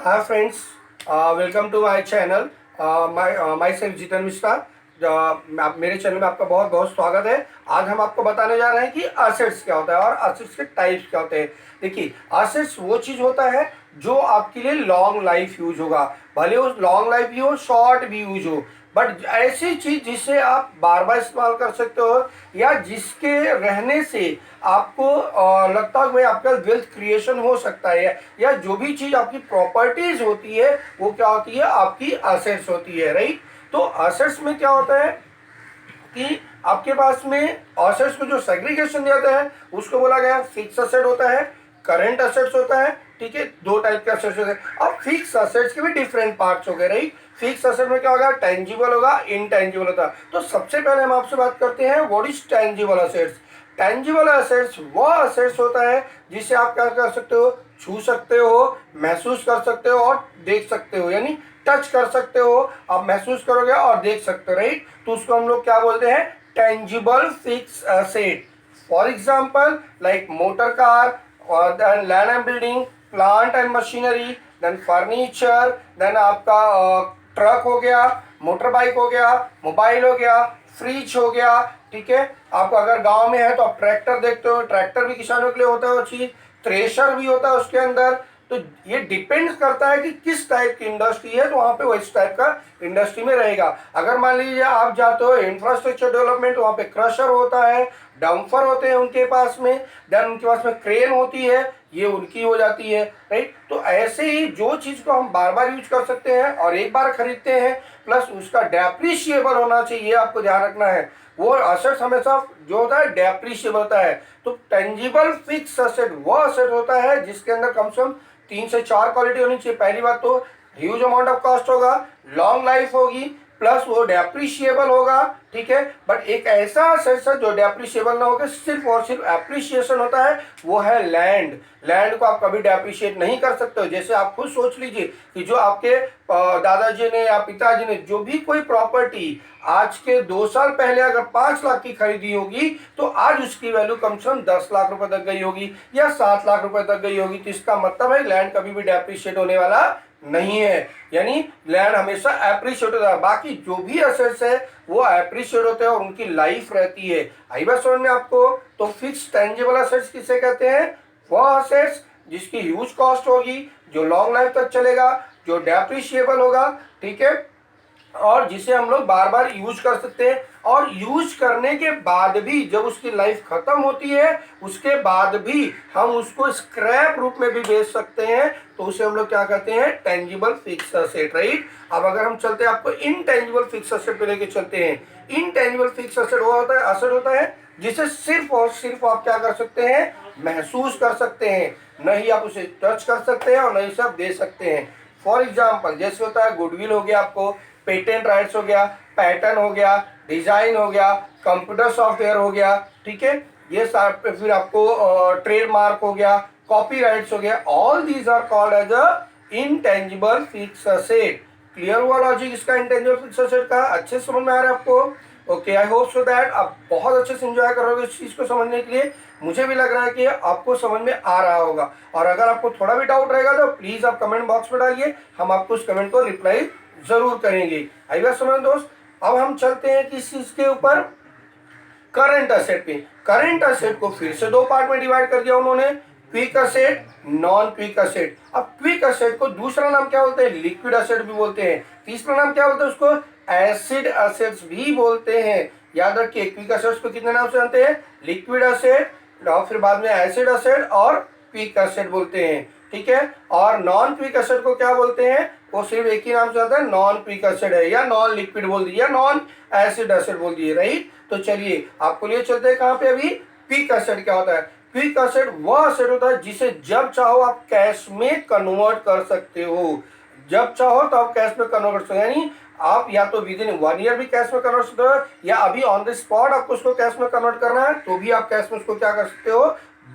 Hi friends, welcome to my channel. Myself जितन मिश्रा। मेरे channel में आपका बहुत बहुत स्वागत है। आज हम आपको बताने जा रहे हैं कि असेट्स क्या होता है और असेट्स के टाइप्स क्या होते हैं। देखिए, असेट्स वो चीज़ होता है जो आपके लिए लॉन्ग लाइफ यूज होगा, भले वो लॉन्ग लाइफ भी हो, शॉर्ट भी यूज हो, बट ऐसी चीज जिसे आप बार बार इस्तेमाल कर सकते हो या जिसके रहने से आपको लगता है कि भाई आपका वेल्थ क्रिएशन हो सकता है, या जो भी चीज आपकी प्रॉपर्टीज होती है वो क्या होती है, आपकी असेट्स होती है, राइट। तो असेट्स में क्या होता है कि आपके पास में असेट्स को जो सेग्रीगेशन दिया जाता है उसको बोला गया फिक्स असेट होता है, करंट असेट्स होता है। ठीक है, दो टाइप के असेट्स होते हैं। अब फिक्स असेट्स के भी डिफरेंट पार्ट्स हो गए, राइट। फिक्स असेट में क्या होगा, टेंजिबल होगा, इनटेंजिबल होता है। तो सबसे पहले हम आपसे बात करते हैं what is tangible assets. Tangible assets वह असेट्स होता है जिसे आप क्या कर सकते हो, छू सकते हो, महसूस कर सकते हो और देख सकते हो, यानी टच कर सकते हो, आप महसूस करोगे और देख सकते हो, राइट। तो उसको हम लोग क्या बोलते हैं, tangible fixed asset. For example like motor car, और then land and building, plant and machinery, then furniture, then आपका ट्रक हो गया, मोटर बाइक हो गया, मोबाइल हो गया, फ्रिज हो गया। ठीक है, आपको अगर गांव में है तो आप ट्रैक्टर देखते हो, ट्रैक्टर भी किसानों के लिए होता है वो चीज, थ्रेशर भी होता है उसके अंदर। तो ये डिपेंड करता है कि किस टाइप की इंडस्ट्री है, तो वहां पे वो इस टाइप का इंडस्ट्री में रहेगा। अगर मान लीजिए आप जाते हो इंफ्रास्ट्रक्चर डेवलपमेंट, वहां पे क्रशर होता है, डंपर होते हैं उनके पास में, देन उनके पास में क्रेन होती है, ये उनकी हो जाती है, राइट। तो ऐसे ही जो चीज को हम बार बार यूज कर सकते हैं और एक बार खरीदते हैं, प्लस उसका डेप्रिशिएबल होना चाहिए, आपको ध्यान रखना है। वो असेट हमेशा जो होता है डेप्रिशिएबल होता है। तो टेंजिबल फिक्स असेट वो असेट होता है जिसके अंदर कम से कम 3 से 4 क्वालिटी होनी चाहिए। पहली बात तो ह्यूज अमाउंट ऑफ कॉस्ट होगा, लॉन्ग लाइफ होगी, प्लस वो डेप्रिशिएबल होगा। ठीक है, बट एक ऐसा असेट है जो डेप्रिशिएबल ना होकर सिर्फ और सिर्फ एप्रिशिएशन होता है, वो है लैंड। लैंड को आप कभी डेप्रिशिएट नहीं कर सकते हो। जैसे आप खुद सोच लीजिए कि जो आपके दादाजी ने या पिताजी ने जो भी कोई प्रॉपर्टी आज के 2 साल पहले अगर 5 लाख की खरीदी होगी, तो आज उसकी वैल्यू कम से कम 10 लाख रुपए तक गई होगी या 7 लाख रुपए तक गई होगी। तो इसका मतलब है लैंड कभी भी डेप्रिशिएट होने वाला नहीं है, यानी लैंड हमेशा एप्रिशिएट होता है। बाकी जो भी असेट्स है वो एप्रिशिएट होते हैं और उनकी लाइफ रहती है। आई बात समझ में आपको। तो फिक्स टेंजिबल असेट्स किसे कहते हैं, वह असेट्स जिसकी ह्यूज कॉस्ट होगी, जो लॉन्ग लाइफ तक चलेगा, जो डेप्रिशिएबल होगा, ठीक है, और जिसे हम लोग बार बार यूज कर सकते हैं। और यूज करने के बाद भी जब उसकी लाइफ खत्म होती है, उसके बाद भी हम उसको स्क्रैप रूप में भी बेच सकते हैं। तो उसे हम लोग क्या कहते हैं, टेंजिबल फिक्स असेट, राइट। अब अगर हम चलते हैं, आपको इनटेंजिबल फिक्स असेट पे लेके चलते हैं। इनटेंजिबल फिक्स असेट वो होता है, असेट होता है जिसे सिर्फ और सिर्फ आप क्या कर सकते हैं, महसूस कर सकते हैं, नहीं आप उसे टच कर सकते हैं और नहीं उसे आप दे सकते हैं। फॉर एग्जाम्पल जैसे होता है गुडविल हो गया, आपको पेटेंट राइट्स हो गया, पैटर्न हो गया, डिजाइन हो गया, कंप्यूटर सॉफ्टवेयर हो गया, ठीक है, ये फिर आपको ट्रेडमार्क हो गया, कॉपीराइट्स हो गया। All these are called as a intangible fixed asset. Clear हुआ लॉजिक इसका, इंटेंजिबल फिक्स असेट का? अच्छे समझ में आ रहा है आपको? Okay, I hope so that आप बहुत अच्छे से एंजॉय करोगे इस चीज को समझने के लिए। मुझे भी लग रहा है कि आपको समझ में आ रहा होगा। और अगर आपको थोड़ा भी डाउट रहेगा तो प्लीज आप कमेंट बॉक्स में डालिए, हम आपको उस कमेंट को रिप्लाई जरूर करेंगे। आई बात समझ दोस्त। अब हम चलते हैं किस चीज के ऊपर, करंट असेट पे। करंट असेट को फिर से 2 पार्ट में डिवाइड कर दिया उन्होंने, quick asset, non quick asset. अब क्विक असेट को दूसरा नाम क्या बोलते हैं, लिक्विड असेट भी बोलते हैं। तीसरा नाम क्या बोलते हैं उसको, एसिड असेट्स भी बोलते हैं। याद रखिए, क्विक असेट्स को कितने नाम से जानते हैं, लिक्विड असेट, और फिर बाद में एसिड असेट और क्विक असेट बोलते हैं। ठीक है, और नॉन क्विक एसिड को क्या बोलते हैं, वो सिर्फ एक ही नाम से आता है, नॉन क्विक एसिड है, या नॉन लिक्विड बोल दीजिए, या नॉन एसिड एसिड बोल दीजिए, राइट। तो चलिए आपको लिए चलते हैं कहां पे, अभी क्विक एसिड क्या होता है। क्विक एसिड वह एसिड होता है जिसे जब चाहो आप कैश में कन्वर्ट कर सकते हो। जब चाहो तो आप कैश में कन्वर्ट कर सकते हो, यानी आप या तो विद इन 1 ईयर भी कैश में कन्वर्ट सकते हो, या अभी ऑन द स्पॉट आपको उसको कैश में कन्वर्ट करना है तो भी आप कैश में उसको क्या कर सकते हो,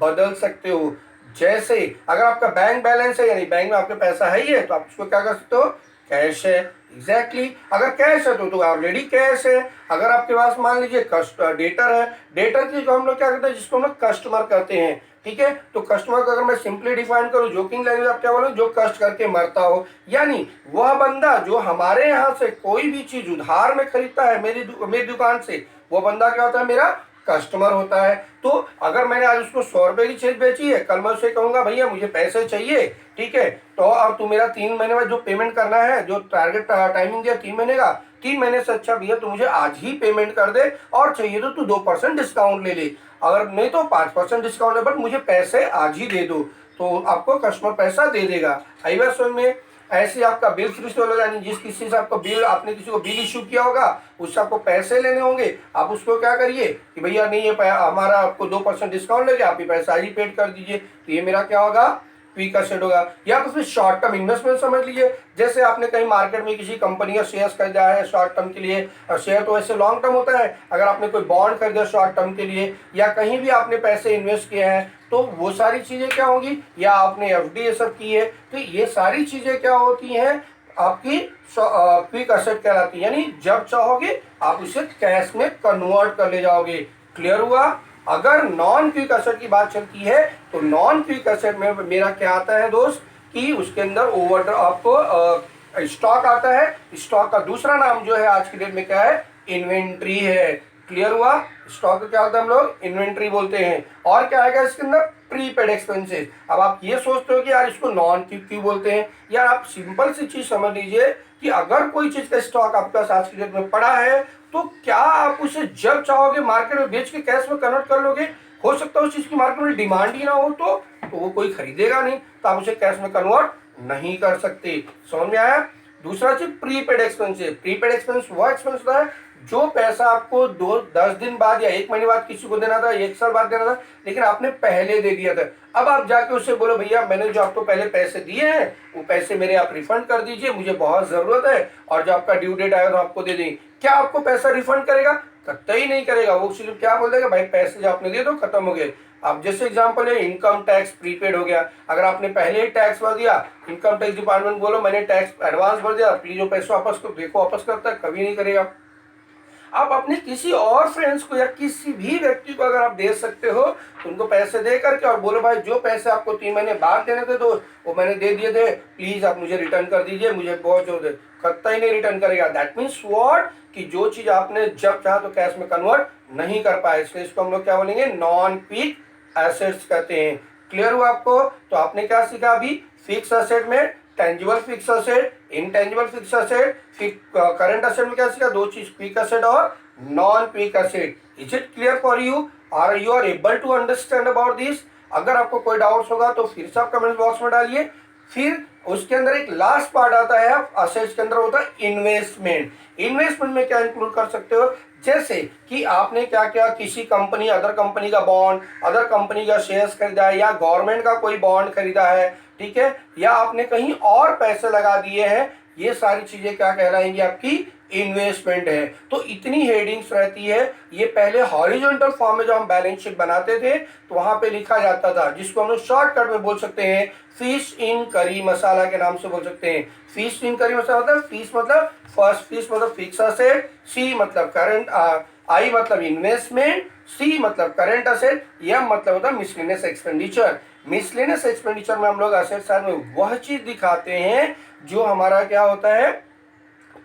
बदल सकते हो। जैसे अगर आपका बैंक बैलेंस है, यानी बैंक में आपके पैसा है ही है, तो आप उसको क्या कर सकते हो, कैश है। एग्जैक्टली अगर कैश है तो ऑलरेडी कैश है। अगर आपके पास मान लीजिए डेटर है, डेटर की हम लोग क्या करते हैं, जिसको हम लोग कस्टमर कहते हैं, ठीक है। तो कस्टमर को अगर मैं सिंपली डिफाइन करूं, जोकिंग लैंग्वेज आप क्या बोलो, जो कष्ट करके मरता हो, यानी वह बंदा जो हमारे यहाँ से कोई भी चीज उधार में खरीदता है मेरी दुकान से, वो बंदा क्या होता है, मेरा कस्टमर होता है। तो अगर मैंने आज उसको 100 रुपए की चीज बेची है, कल मैं उसे कहूंगा भैया मुझे पैसे चाहिए, ठीक है, तो अब तू मेरा 3 महीने बाद जो पेमेंट करना है, जो टारगेट टाइमिंग दिया 3 महीने का, 3 महीने से अच्छा भैया तू मुझे आज ही पेमेंट कर दे, और चाहिए तो तू 2% डिस्काउंट ले ले, अगर नहीं तो 5% डिस्काउंट है, बट मुझे पैसे आज ही दे दो। तो आपको कस्टमर पैसा दे देगा। आई बात समझ में। ऐसे आपका बिल रिसीव होगा, यानी जिस किसी से आपको बिल, आपने किसी को बिल इशू किया होगा, उससे आपको पैसे लेने होंगे, आप उसको क्या करिए कि भैया नहीं ये हमारा आपको 2% डिस्काउंट लेके आप ही पैसा ही पेड कर दीजिए। तो ये मेरा क्या होगा, क्विक एसेट होगा। या तो फिर शॉर्ट टर्म इन्वेस्टमेंट समझ लीजिए, जैसे आपने कहीं मार्केट में किसी कंपनी का शेयर्स खरीदा है शॉर्ट टर्म के लिए, शेयर तो वैसे लॉन्ग टर्म होता है, अगर आपने कोई बॉन्ड खरीदा शॉर्ट टर्म के लिए, या कहीं भी आपने पैसे इन्वेस्ट किए हैं, तो वो सारी चीजें क्या होंगी, या आपने एफडी ये सब की है, तो ये सारी चीजें क्या होती हैं, आपकी क्विक एसेट कहलाती है, यानी जब चाहोगे आप उसे कैश में कन्वर्ट कर ले जाओगे। क्लियर हुआ। अगर नॉन क्विक एसेट की बात चलती है, तो नॉन क्विक एसेट में मेरा क्या आता है दोस्त, कि उसके अंदर ओवर आपको स्टॉक आता है। स्टॉक का दूसरा नाम जो है आज की डेट में क्या है, इन्वेंट्री है। क्लियर हुआ। स्टॉक का क्या होता है, हम लोग इन्वेंट्री बोलते हैं। और क्या आएगा इसके अंदर, प्रीपेड एक्सपेंसेस। अब आप ये सोचते हो कि यार इसको नॉन क्विक क्यों बोलते हैं, यार आप सिंपल सी चीज समझ लीजिए कि अगर कोई चीज का स्टॉक आपके पास आज की डेट में पड़ा है, तो क्या आप उसे जब चाहोगे मार्केट में बेच के कैश में कन्वर्ट कर लोगे। हो सकता है उस चीज की मार्केट में डिमांड ही ना हो, तो वो कोई खरीदेगा नहीं, तो आप उसे कैश में कन्वर्ट नहीं कर सकते। समझ में आया। दूसरा चीज प्रीपेड एक्सपेंसेस। प्रीपेड एक्सपेंस वो एक्सपेंस होता है जो पैसा आपको 10 दिन बाद या 1 महीने बाद किसी को देना था, 1 साल बाद देना था, लेकिन आपने पहले दे दिया था। अब आप जाके उससे बोलो भैया मैंने जो आपको पहले पैसे दिए हैं वो पैसे मेरे आप रिफंड कर दीजिए, मुझे बहुत जरूरत है, और जब आपका ड्यू डेट आएगा तो आपको दे देंगे। क्या आपको पैसा रिफंड करेगा, कतई नहीं करेगा। वो सिर्फ क्या बोल देगा, भाई पैसे जो आपने दिए तो खत्म हो गए। अब जैसे एग्जांपल है इनकम टैक्स प्रीपेड हो गया, अगर आपने पहले ही टैक्स भर दिया, इनकम टैक्स डिपार्टमेंट बोलो मैंने टैक्स एडवांस भर दिया, प्लीज वो पैसा वापस करो, देखो वापस करता है, कभी नहीं करेगा। आप अपने किसी और फ्रेंड्स को या किसी भी व्यक्ति को अगर आप दे सकते हो, तो उनको पैसे दे करके और बोलो भाई जो पैसे आपको 3 महीने बाद देने थे दोस्त, वो मैंने दे दिए थे, प्लीज आप मुझे रिटर्न कर दीजिए, मुझे बहुत जरूरत है। कतई नहीं रिटर्न करेगा। दैट मीन्स व्हाट, कि जो चीज आपने जब चाहा तो कैश में कन्वर्ट नहीं कर पाए, इसलिए इसको हम लोग क्या बोलेंगे, नॉन क्विक एसेट्स कहते हैं। क्लियर हुआ आपको। तो आपने क्या सीखा अभी, फिक्स एसेट में tangible fixed asset, intangible fixed asset, current asset में क्या सीखा, दो चीज, क्विक एसेट और non quick asset. Is it clear for you, are you are able to understand about this. अगर आपको कोई डाउट्स होगा तो फिर से आप कमेंट बॉक्स में डालिए। फिर उसके अंदर एक लास्ट पार्ट आता है असेट्स के अंदर, होता है इन्वेस्टमेंट। इन्वेस्टमेंट में क्या इंक्लूड कर सकते हो, जैसे कि आपने क्या क्या किसी कंपनी, अदर कंपनी का बॉन्ड, अदर कंपनी का शेयर्स खरीदा है, या गवर्नमेंट का कोई बॉन्ड खरीदा है, ठीक है, या आपने कहीं और पैसे लगा दिए हैं, ये सारी चीजें क्या कहलाएंगी, आपकी इन्वेस्टमेंट है। तो इतनी हेडिंग्स रहती है। ये पहले हॉरिजॉन्टल फॉर्म में जब हम बैलेंस शीट बनाते थे तो वहां पे लिखा जाता था, जिसको हम लोग शॉर्टकट में बोल सकते हैं फिश इन करी मसाला के नाम से बोल सकते हैं। फिश इन करी मसाला मतलब, फिश मतलब फर्स्ट, फिश मतलब फिक्स असेट, सी मतलब करंट, आई मतलब इन्वेस्टमेंट, सी मतलब करंट असेट, एम मतलब होता है मिसलेनियस एक्सपेंडिचर। मिसलेनियस एक्सपेंडिचर में हम लोग असेट साइड में वह चीज दिखाते हैं जो हमारा क्या होता है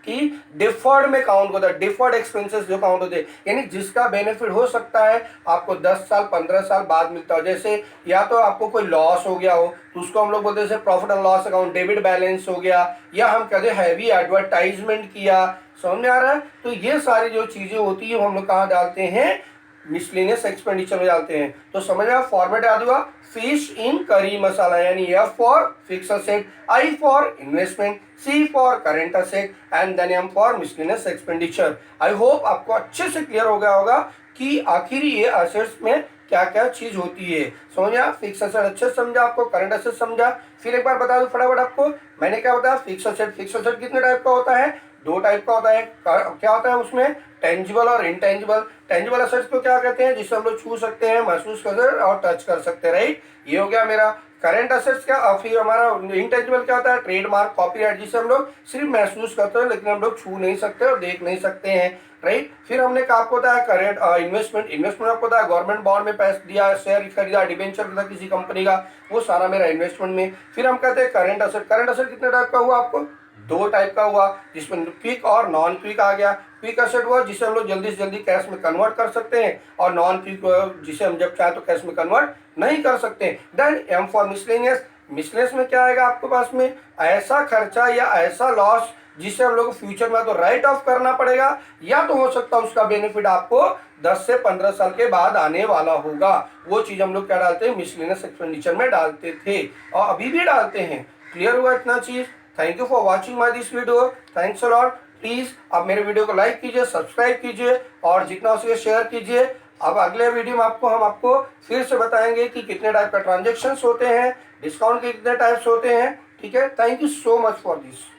कि डिफर्ड में काउंट होता है, डिफर्ड एक्सपेंसेस जो काउंट होते हैं, यानी जिसका बेनिफिट हो सकता है आपको 10 साल 15 साल बाद मिलता हो। जैसे या तो आपको कोई लॉस हो गया हो तो उसको हम लोग बोलते हैं profit and loss account, debit balance हो गया, या हम कहते हैं हैवी एडवर्टाइजमेंट किया। समझ में आ रहा है। तो ये सारी जो चीजें होती है हम लोग कहाँ डालते हैं, मिसलेनियस एक्सपेंडिचर में डालते हैं। तो समझ में फॉर्मेट याद हुआ, फिश इन करी मसाला, यानी F for fixed asset, I for investment, C for current asset and then M for miscellaneous expenditure. I hope आपको अच्छे से क्लियर हो गया होगा कि आखिर ये असेट्स में क्या क्या चीज होती है। समझा, फिक्स असेट अच्छे समझा, आपको करंट असेट समझा। फिर एक बार बता दूं फटाफट आपको, मैंने क्या बताया, फिक्स असेट, फिक्स असेट कितने टाइप का होता है, दो टाइप का होता है। क्या होता है उसमें, टेंजिबल और इनटेंजिबल। टेंजिबल असेट्स को क्या कहते हैं, जिसे हम लोग छू सकते हैं, महसूस कर सकते हैं और टच कर सकते हैं, राइट। ये हो गया मेरा करेंट असेट्स क्या, फिर हमारा इंटेंजिबल क्या होता है, ट्रेडमार्क, कॉपीराइट, जिसे हम लोग सिर्फ महसूस करते हैं लेकिन हम लोग छू नहीं सकते और देख नहीं सकते हैं, राइट। फिर हमने कहा आपको बताया करेंट इन्वेस्टमेंट, इन्वेस्टमेंट आपको बताया गवर्नमेंट बॉन्ड में पैसा दिया, शेयर खरीदा, डिबेंचर खरीदा किसी कंपनी का, वो सारा मेरा इन्वेस्टमेंट में। फिर हम कहते हैं करंट असेट, करंट असेट कितने टाइप का हुआ आपको, दो टाइप का हुआ, जिसमें क्विक और नॉन क्विक आ गया। क्विक असेट हुआ जिसे हम लोग जल्दी से जल्दी कैश में कन्वर्ट कर सकते हैं, और नॉन क्विक जिसे हम जब चाहे तो कैश में कन्वर्ट नहीं कर सकते। Then M for miscellaneous, miscellaneous में क्या आएगा आपके पास में, ऐसा खर्चा या ऐसा लॉस जिसे हम लोग फ्यूचर में तो राइट ऑफ करना पड़ेगा, या तो हो सकता है उसका बेनिफिट आपको 10 से 15 साल के बाद आने वाला होगा। वो चीज हम लोग क्या डालते हैं, मिसलेनियस एक्सपेंडिचर में डालते थे और अभी भी डालते हैं। क्लियर हुआ इतना चीज। Thank you for watching my this video, thanks a lot. Please आप मेरे वीडियो को लाइक कीजिए, सब्सक्राइब कीजिए और जितना हो सके शेयर कीजिए। अब अगले वीडियो में हम आपको फिर से बताएंगे कि कितने टाइप का ट्रांजेक्शन होते हैं, डिस्काउंट के कितने टाइप्स होते हैं। ठीक है, thank you so much for this.